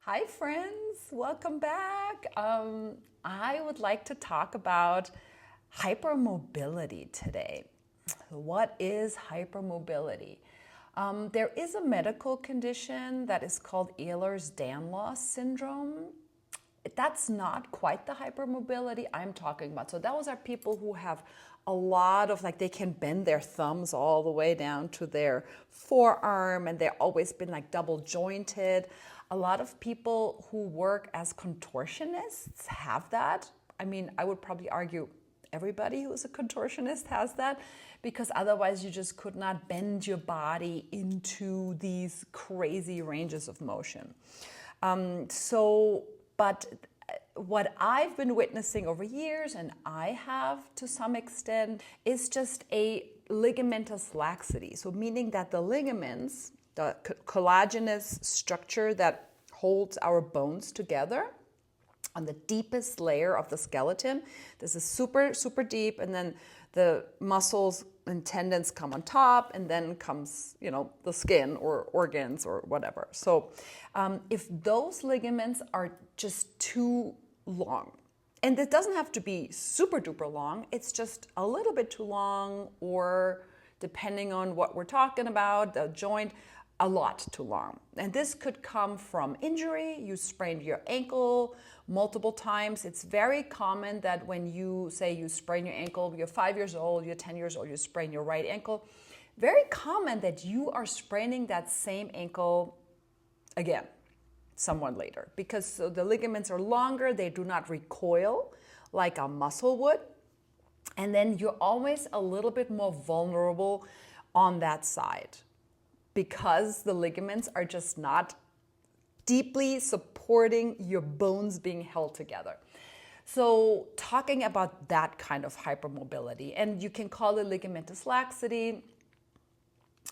Hi friends, welcome back. I would like to talk about hypermobility today. What is hypermobility? There is a medical condition that is called Ehlers-Danlos syndrome. That's not quite the hypermobility I'm talking about. So those are people who have a lot of, like, they can bend their thumbs all the way down to their forearm, and they've always been like double jointed. A lot of people who work as contortionists have that. I mean, I would probably argue everybody who's a contortionist has that, because otherwise you just could not bend your body into these crazy ranges of motion. But what I've been witnessing over years, and I have to some extent, is just a ligamentous laxity. So meaning that the ligaments, the collagenous structure that holds our bones together on the deepest layer of the skeleton, this is super, super deep, and then the muscles and tendons come on top, and then comes, the skin or organs or whatever. So if those ligaments are just too long, and it doesn't have to be super duper long, it's just a little bit too long, or depending on what we're talking about, the joint, a lot too long. And this could come from injury. You sprained your ankle multiple times. It's very common that when you say you sprain your ankle, you're 5 years old, you're 10 years old, you sprain your right ankle. Very common that you are spraining that same ankle again, somewhat later, because the ligaments are longer, they do not recoil like a muscle would. And then you're always a little bit more vulnerable on that side, because the ligaments are just not deeply supporting your bones being held together. So talking about that kind of hypermobility, and you can call it ligamentous laxity,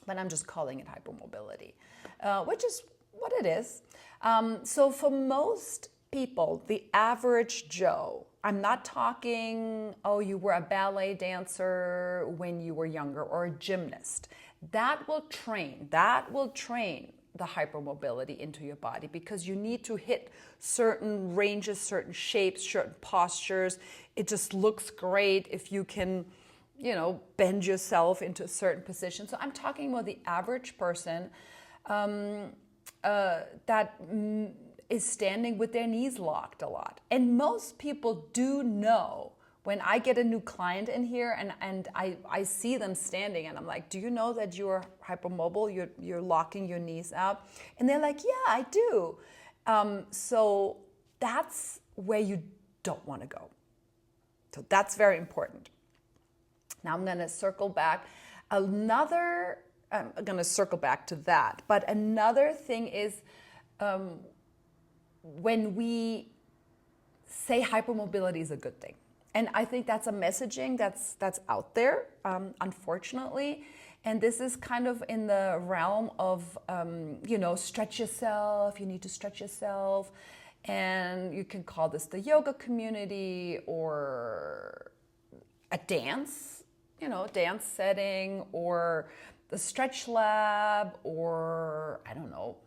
but I'm just calling it hypermobility, which is what it is. So for most people, the average Joe, I'm not talking, oh, you were a ballet dancer when you were younger, or a gymnast. That will train the hypermobility into your body, because you need to hit certain ranges, certain shapes, certain postures. It just looks great if you can, bend yourself into a certain position. So I'm talking about the average person that is standing with their knees locked a lot. And most people do know, when I get a new client in here and I see them standing, and I'm like, do you know that you're hypermobile? You're locking your knees out? And they're like, yeah, I do. So that's where you don't want to go. So that's very important. Now I'm going to circle back. I'm going to circle back to that. But another thing is, when we say hypermobility is a good thing. And I think that's a messaging that's out there, unfortunately. And this is kind of in the realm of, stretch yourself. You need to stretch yourself. And you can call this the yoga community, or a dance, dance setting, or the stretch lab, or I don't know,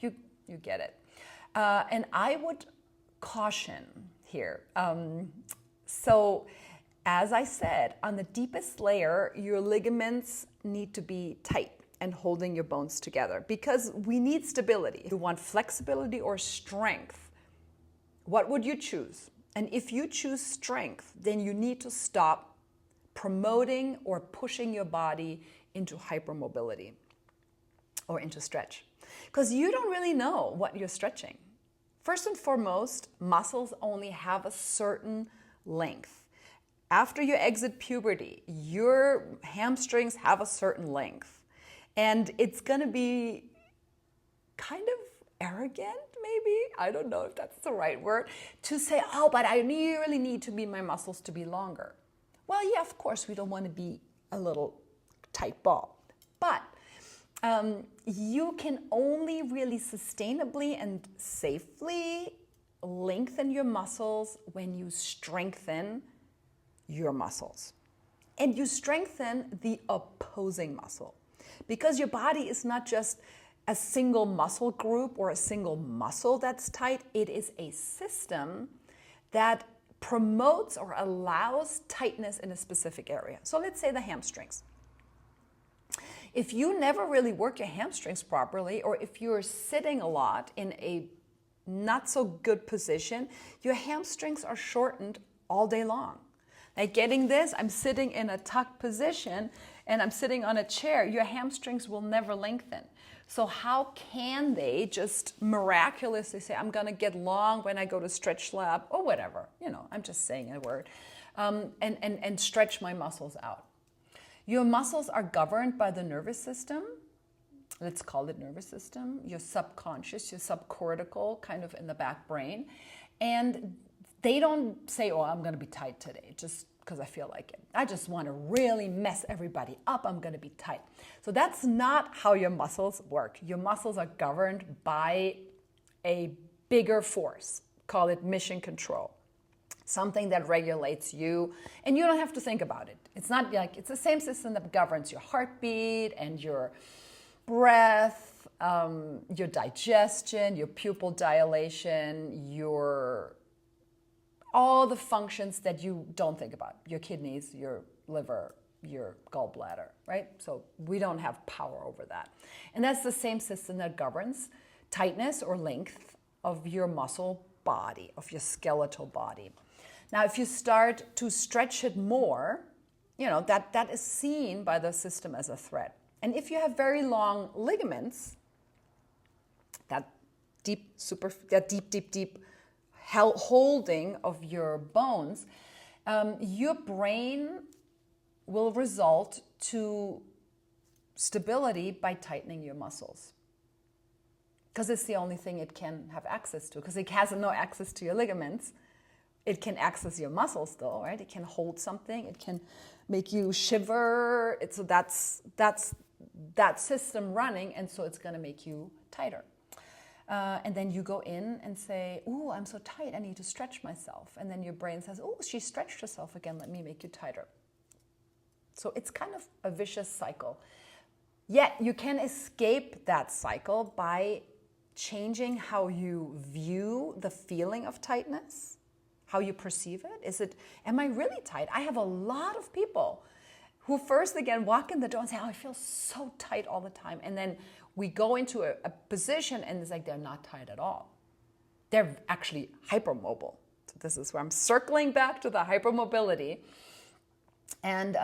you get it. And I would caution here. So as I said, on the deepest layer, your ligaments need to be tight and holding your bones together, because we need stability. You want flexibility or strength. What would you choose? And if you choose strength, then you need to stop promoting or pushing your body into hypermobility or into stretch, because you don't really know what you're stretching. First and foremost, muscles only have a certain length. After you exit puberty, your hamstrings have a certain length. And it's going to be kind of arrogant, maybe, I don't know if that's the right word, to say, oh, but I really need my muscles to be longer. Well, yeah, of course, we don't want to be a little tight ball. But you can only really sustainably and safely lengthen your muscles when you strengthen your muscles. And you strengthen the opposing muscle, because your body is not just a single muscle group or a single muscle that's tight. It is a system that promotes or allows tightness in a specific area. So let's say the hamstrings. If you never really work your hamstrings properly, or if you're sitting a lot in a not so good position, your hamstrings are shortened all day long. Like getting this, I'm sitting in a tucked position and I'm sitting on a chair, your hamstrings will never lengthen. So how can they just miraculously say, I'm going to get long when I go to Stretch Lab or whatever, I'm just saying a word, and stretch my muscles out. Your muscles are governed by the nervous system. Let's call it nervous system, your subconscious, your subcortical, kind of in the back brain. And they don't say, oh, I'm going to be tight today just because I feel like it. I just want to really mess everybody up. I'm going to be tight. So that's not how your muscles work. Your muscles are governed by a bigger force. Call it mission control. Something that regulates you, and you don't have to think about it. It's not like it's the same system that governs your heartbeat and your breath, your digestion, your pupil dilation, all the functions that you don't think about, your kidneys, your liver, your gallbladder, right? So we don't have power over that. And that's the same system that governs tightness or length of your muscle body, of your skeletal body. Now, if you start to stretch it more, that is seen by the system as a threat. And if you have very long ligaments, that deep holding of your bones, your brain will result to stability by tightening your muscles. Because it's the only thing it can have access to. Because it has no access to your ligaments. It can access your muscles though, right? It can hold something. It can make you shiver. So that's that system running, and so it's going to make you tighter. And then you go in and say, ooh, I'm so tight, I need to stretch myself. And then your brain says, oh, she stretched herself again, let me make you tighter. So it's kind of a vicious cycle. Yet you can escape that cycle by changing how you view the feeling of tightness, how you perceive it. Am I really tight? I have a lot of people who first, again, walk in the door and say, oh, I feel so tight all the time. And then we go into a position and it's like they're not tight at all. They're actually hypermobile. So this is where I'm circling back to the hypermobility. And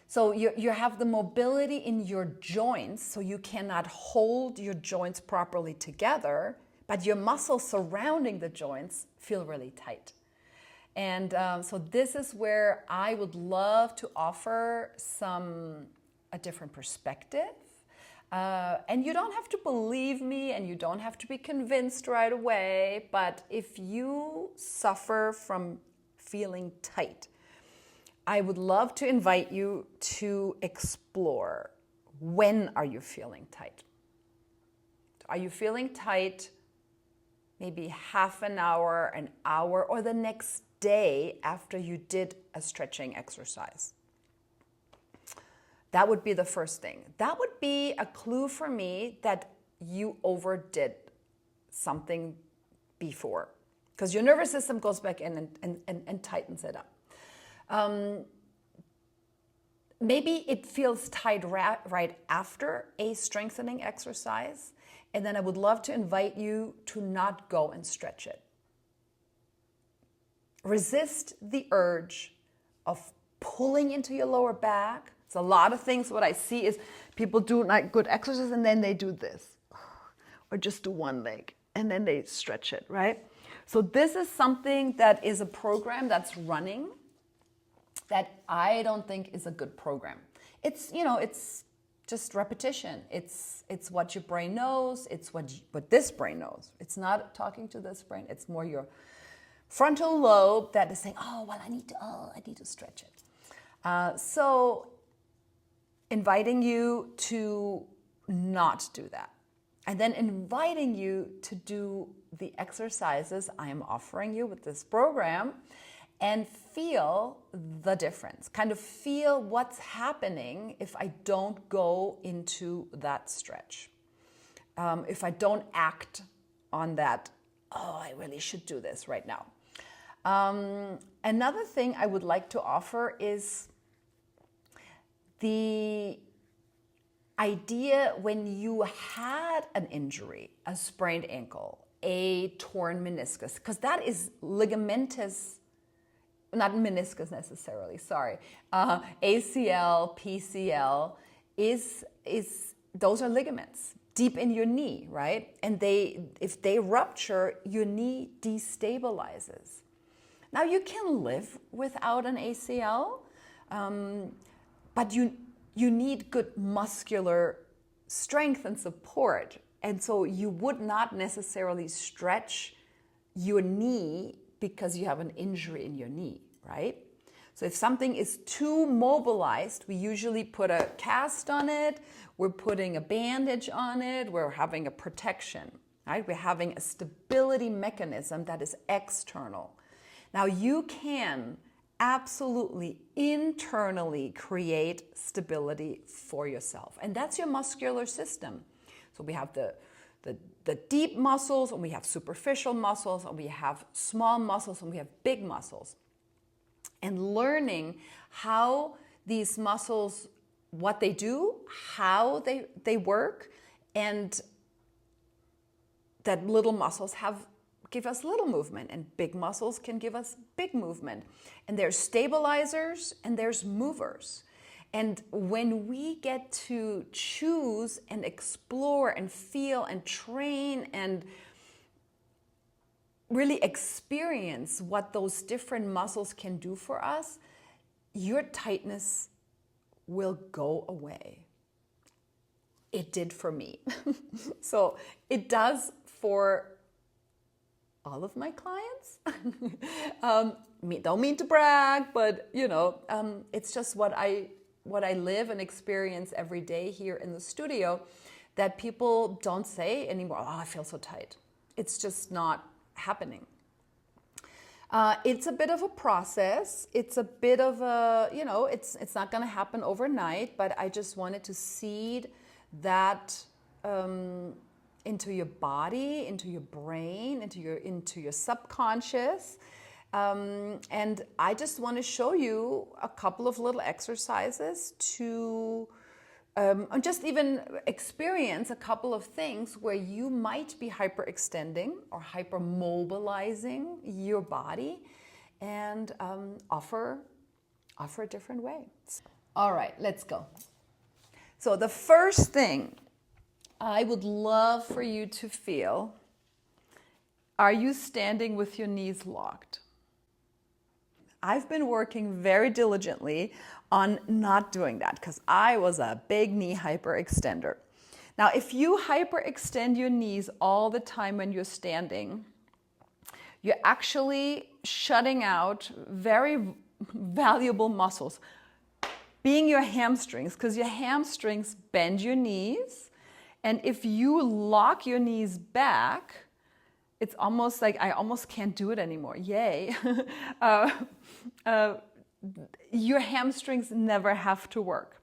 so you have the mobility in your joints, so you cannot hold your joints properly together, but your muscles surrounding the joints feel really tight. And so this is where I would love to offer a different perspective. And you don't have to believe me and you don't have to be convinced right away, but if you suffer from feeling tight, I would love to invite you to explore, when are you feeling tight? Are you feeling tight maybe half an hour, or the next day after you did a stretching exercise? That would be the first thing. That would be a clue for me that you overdid something before, because your nervous system goes back in and tightens it up. Maybe it feels tight right after a strengthening exercise, and then I would love to invite you to not go and stretch it. Resist the urge of pulling into your lower back. It's a lot of things. What I see is people do like good exercise and then they do this, or just do one leg and then they stretch it, right? So this is something that is a program that's running that I don't think is a good program. It's just repetition. It's what your brain knows. It's what this brain knows. It's not talking to this brain. It's more your frontal lobe that is saying, oh, well, I need to stretch it. So inviting you to not do that. And then inviting you to do the exercises I am offering you with this program and feel the difference. Kind of feel what's happening if I don't go into that stretch. if I don't act on that, oh, I really should do this right now. Another thing I would like to offer is the idea when you had an injury, a sprained ankle, a torn meniscus, because that is ligamentous, not meniscus necessarily, sorry. ACL, PCL is those are ligaments deep in your knee, right? And if they rupture, your knee destabilizes. Now you can live without an ACL, but you need good muscular strength and support. And so you would not necessarily stretch your knee because you have an injury in your knee, right? So if something is too mobilized, we usually put a cast on it, we're putting a bandage on it, we're having a protection, right? We're having a stability mechanism that is external. Now you can absolutely internally create stability for yourself. And that's your muscular system. So we have the deep muscles, and we have superficial muscles, and we have small muscles, and we have big muscles. And learning how these muscles, what they do, how they work, and that little muscles give us little movement, and big muscles can give us big movement. And there's stabilizers and there's movers. And when we get to choose and explore and feel and train and really experience what those different muscles can do for us, your tightness will go away. It did for me. So it does for all of my clients. Don't mean to brag, but it's just what I live and experience every day here in the studio, that people don't say anymore, oh, I feel so tight. It's just not happening. It's a bit of a process. It's a bit of a, it's not going to happen overnight, but I just wanted to seed that into your body, into your brain, into your subconscious. And I just want to show you a couple of little exercises to just even experience a couple of things where you might be hyperextending or hypermobilizing your body, and offer a different way. All right, let's go. So the first thing I would love for you to feel, are you standing with your knees locked? I've been working very diligently on not doing that because I was a big knee hyperextender. Now, if you hyperextend your knees all the time when you're standing, you're actually shutting out very valuable muscles, being your hamstrings, because your hamstrings bend your knees. And if you lock your knees back, it's almost like I almost can't do it anymore. Yay. Your hamstrings never have to work.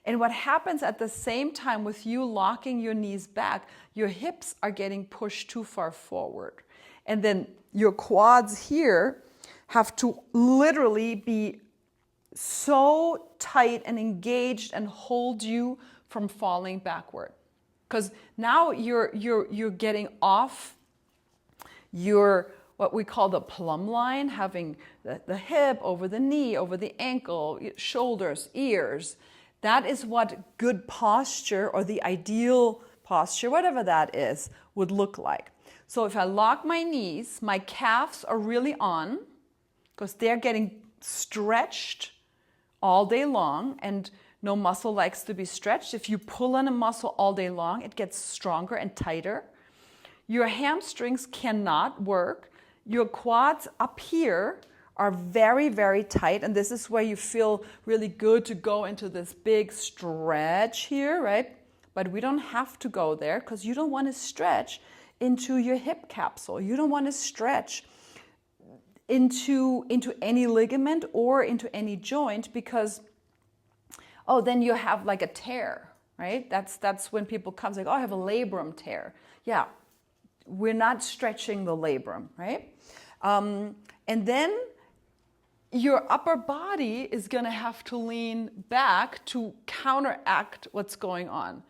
And what happens at the same time with you locking your knees back, your hips are getting pushed too far forward. And then your quads here have to literally be so tight and engaged and hold you from falling backward. Because now you're getting off your, what we call the plumb line, having the hip over the knee, over the ankle, shoulders, ears. That is what good posture, or the ideal posture, whatever that is, would look like. So if I lock my knees, my calves are really on because they're getting stretched all day long, and no muscle likes to be stretched. If you pull on a muscle all day long, it gets stronger and tighter. Your hamstrings cannot work. Your quads up here are very, very tight, and this is where you feel really good to go into this big stretch here, right? But we don't have to go there because you don't want to stretch into your hip capsule. You don't want to stretch into any ligament or into any joint, because then you have like a tear, right? That's when people come like, oh, I have a labrum tear. Yeah, we're not stretching the labrum, right? And then your upper body is going to have to lean back to counteract what's going on.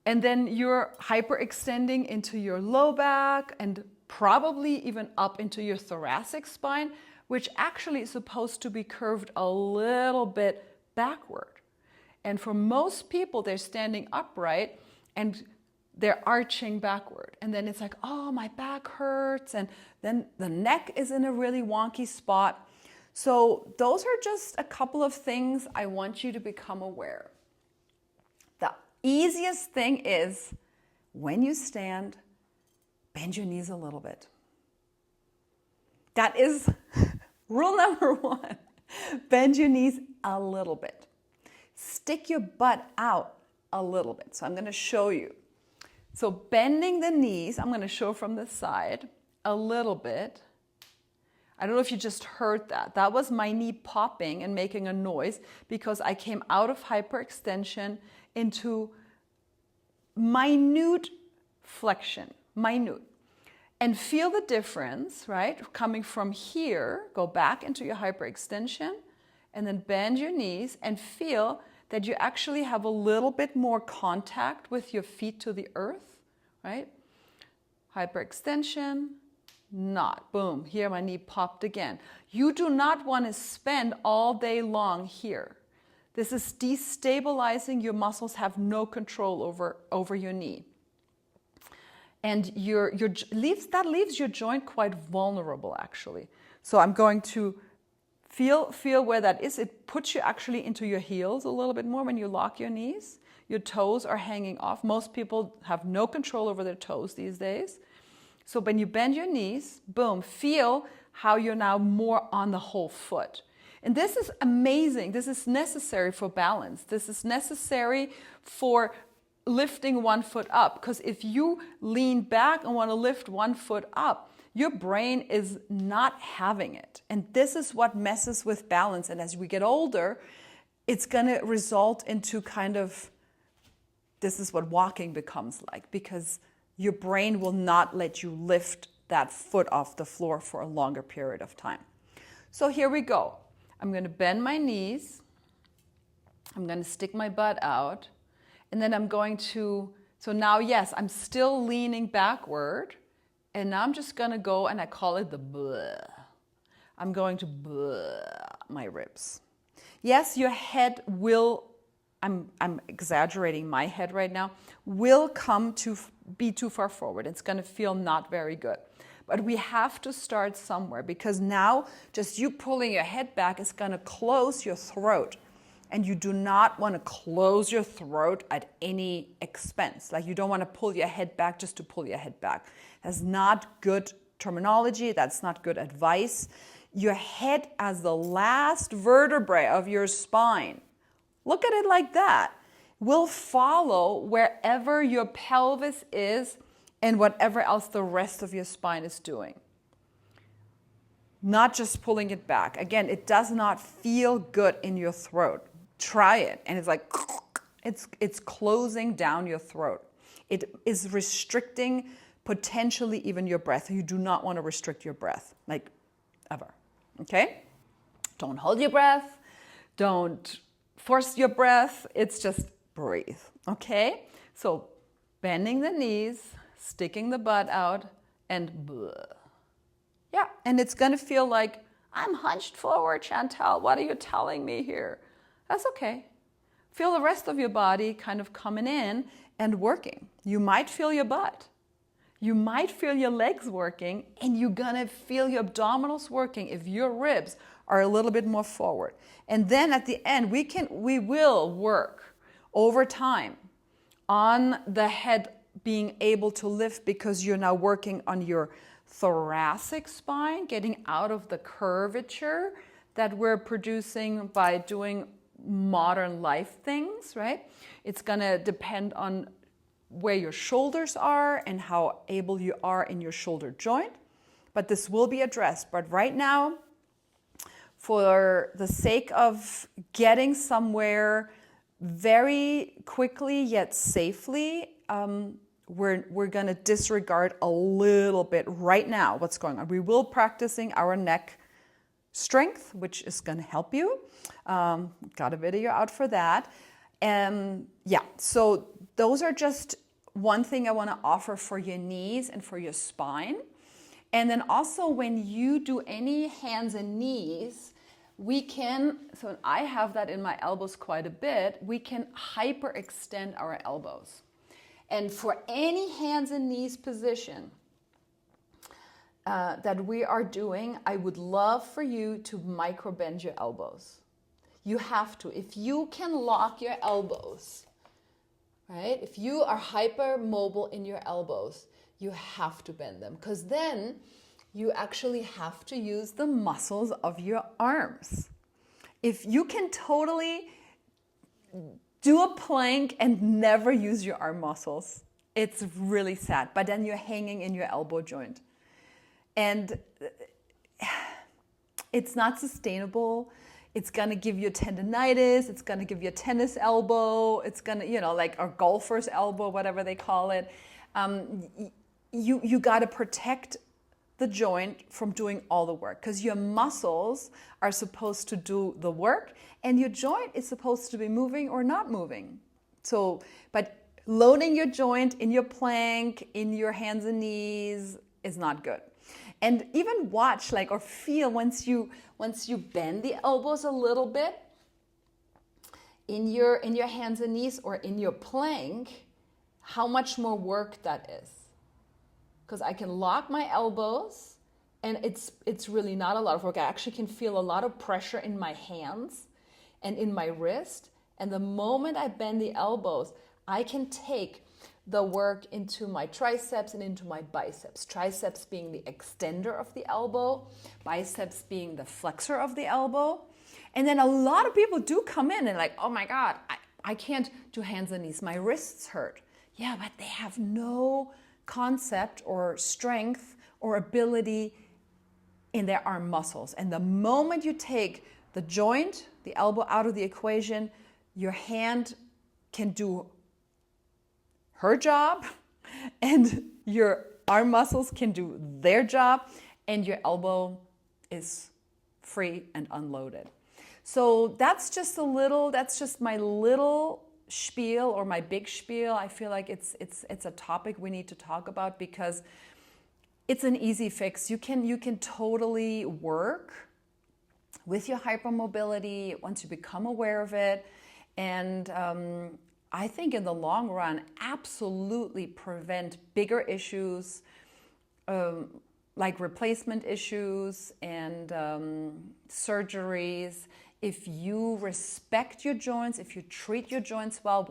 And then you're hyperextending into your low back and probably even up into your thoracic spine, which actually is supposed to be curved a little bit backward. And for most people, they're standing upright and they're arching backward. And then it's like, oh, my back hurts. And then the neck is in a really wonky spot. So those are just a couple of things I want you to become aware. The easiest thing is when you stand, bend your knees a little bit. That is rule number one. Bend your knees a little bit. Stick your butt out a little bit. So I'm going to show you. So bending the knees, I'm going to show from the side a little bit. I don't know if you just heard that. That was my knee popping and making a noise because I came out of hyperextension into minute flexion, minute. And feel the difference, right? Coming from here, go back into your hyperextension and then bend your knees and feel that you actually have a little bit more contact with your feet to the earth, right? Hyperextension, not. Boom, here my knee popped again. You do not want to spend all day long here. This is destabilizing. Your muscles have no control over your knee. And that leaves your joint quite vulnerable, actually. So I'm going to feel where that is. It puts you actually into your heels a little bit more when you lock your knees. Your toes are hanging off. Most people have no control over their toes these days. So when you bend your knees, boom, feel how you're now more on the whole foot. And this is amazing. This is necessary for balance. This is necessary for lifting one foot up. Because if you lean back and want to lift one foot up, your brain is not having it. And this is what messes with balance. And as we get older, it's going to result into this is what walking becomes like, because your brain will not let you lift that foot off the floor for a longer period of time. So here we go. I'm going to bend my knees. I'm going to stick my butt out. And then I'm going to, so now, yes, I'm still leaning backward. And now I'm just going to go, and I call it the blah. I'm going to blah my ribs. Yes, your head will, I'm exaggerating my head right now, will come to be too far forward. It's going to feel not very good. But we have to start somewhere, because now just you pulling your head back is going to close your throat. And you do not want to close your throat at any expense. Like, you don't want to pull your head back just to pull your head back. That's not good terminology. That's not good advice. Your head as the last vertebrae of your spine, look at it like that, will follow wherever your pelvis is and whatever else the rest of your spine is doing. Not just pulling it back. Again, it does not feel good in your throat. Try it. And it's like, it's closing down your throat. It is restricting potentially even your breath. You do not want to restrict your breath, like ever. Okay? Don't hold your breath. Don't force your breath. It's just breathe. Okay? So bending the knees, sticking the butt out, and blah. Yeah, and it's going to feel like, I'm hunched forward, Chantal. What are you telling me here? That's okay. Feel the rest of your body kind of coming in and working. You might feel your butt. You might feel your legs working, and you're going to feel your abdominals working if your ribs are a little bit more forward. And then at the end, we will work over time on the head being able to lift, because you're now working on your thoracic spine, getting out of the curvature that we're producing by doing modern life things, right? It's going to depend on where your shoulders are and how able you are in your shoulder joint. But this will be addressed. But right now, for the sake of getting somewhere very quickly yet safely, we're going to disregard a little bit right now what's going on. We will practicing our neck strength, which is going to help you. Got a video out for that. Yeah, so those are just one thing I want to offer for your knees and for your spine. And then also when you do any hands and knees, we can, so I have that in my elbows quite a bit, we can hyperextend our elbows. And for any hands and knees position that we are doing, I would love for you to micro bend your elbows. You have to. If you can lock your elbows, right? If you are hypermobile in your elbows, you have to bend them, because then you actually have to use the muscles of your arms. If you can totally do a plank and never use your arm muscles, it's really sad, but then you're hanging in your elbow joint. And it's not sustainable. It's going to give you tendinitis. It's going to give you a tennis elbow. It's going to, like a golfer's elbow, whatever they call it. You got to protect the joint from doing all the work, because your muscles are supposed to do the work and your joint is supposed to be moving or not moving. So, but loading your joint in your plank, in your hands and knees is not good. And even watch or feel once you bend the elbows a little bit in your hands and knees or in your plank, how much more work that is. Because I can lock my elbows and it's really not a lot of work. I actually can feel a lot of pressure in my hands and in my wrist. And the moment I bend the elbows, I can take the work into my triceps and into my biceps. Triceps being the extender of the elbow, biceps being the flexor of the elbow. And then a lot of people do come in and oh my God, I can't do hands and knees. My wrists hurt. Yeah, but they have no concept or strength or ability in their arm muscles. And the moment you take the joint, the elbow out of the equation, your hand can do her job and your arm muscles can do their job and your elbow is free and unloaded. So that's just my little spiel or my big spiel. I feel like it's a topic we need to talk about because it's an easy fix. You can totally work with your hypermobility once you become aware of it, and I think in the long run absolutely prevent bigger issues like replacement issues and surgeries. If you respect your joints, if you treat your joints well,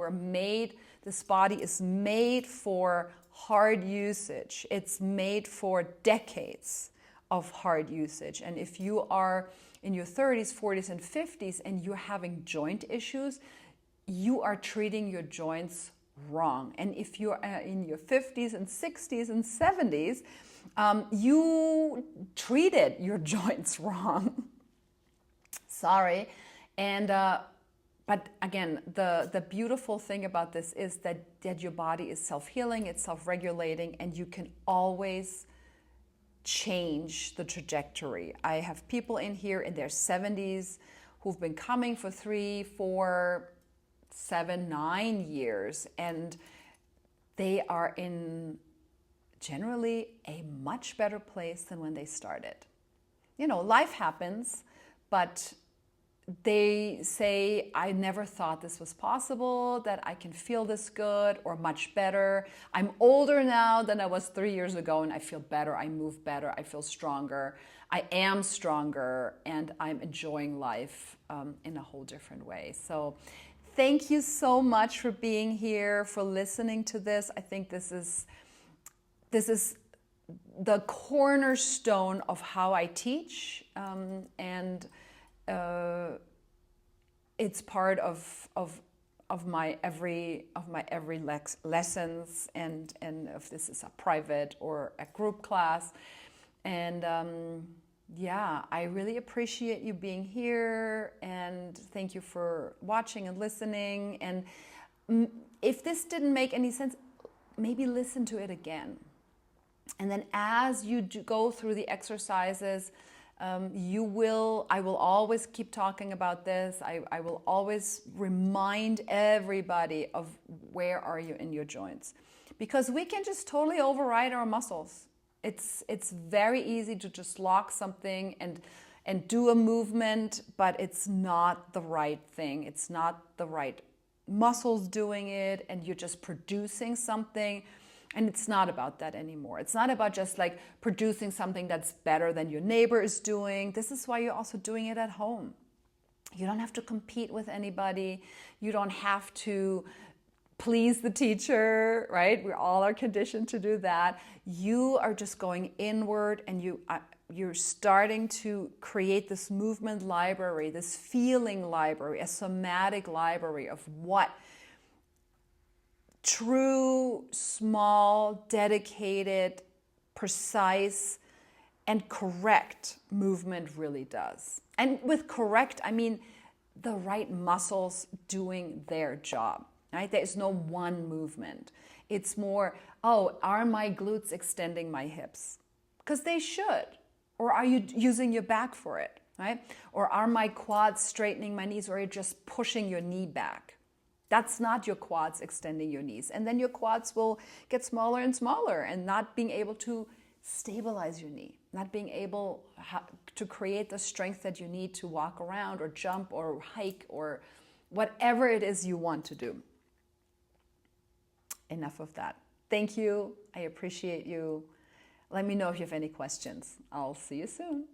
this body is made for hard usage. It's made for decades of hard usage. And if you are in your 30s, 40s, and 50s and you're having joint issues, you are treating your joints wrong. And if you're in your 50s and 60s and 70s, you treated your joints wrong. Sorry. And but again, the beautiful thing about this is that your body is self-healing, it's self-regulating, and you can always change the trajectory. I have people in here in their 70s who've been coming for 3, 4, 7, 9 years, and they are in generally a much better place than when they started. Life happens, but they say, I never thought this was possible, that I can feel this good or much better. I'm older now than I was 3 years ago and I feel better, I move better, I feel stronger, I am stronger, and I'm enjoying life in a whole different way. So thank you so much for being here, for listening to this. I think this is the cornerstone of how I teach, and it's part of my every lessons, and if this is a private or a group class, and Yeah, I really appreciate you being here, and thank you for watching and listening. And if this didn't make any sense, maybe listen to it again. And then as you go through the exercises, I will always keep talking about this. I will always remind everybody of where are you in your joints. Because we can just totally override our muscles. It's very easy to just lock something and do a movement, but it's not the right thing. It's not the right muscles doing it, and you're just producing something. And it's not about that anymore. It's not about just like producing something that's better than your neighbor is doing. This is why you're also doing it at home. You don't have to compete with anybody. You don't have to please the teacher, right? We all are conditioned to do that. You are just going inward, and you're starting to create this movement library, this feeling library, a somatic library of what true, small, dedicated, precise, and correct movement really does. And with correct, I mean the right muscles doing their job, right? There's no one movement. It's more, oh, are my glutes extending my hips? Because they should. Or are you using your back for it, right? Or are my quads straightening my knees, or are you just pushing your knee back? That's not your quads extending your knees. And then your quads will get smaller and smaller, and not being able to stabilize your knee, not being able to create the strength that you need to walk around or jump or hike or whatever it is you want to do. Enough of that. Thank you. I appreciate you. Let me know if you have any questions. I'll see you soon.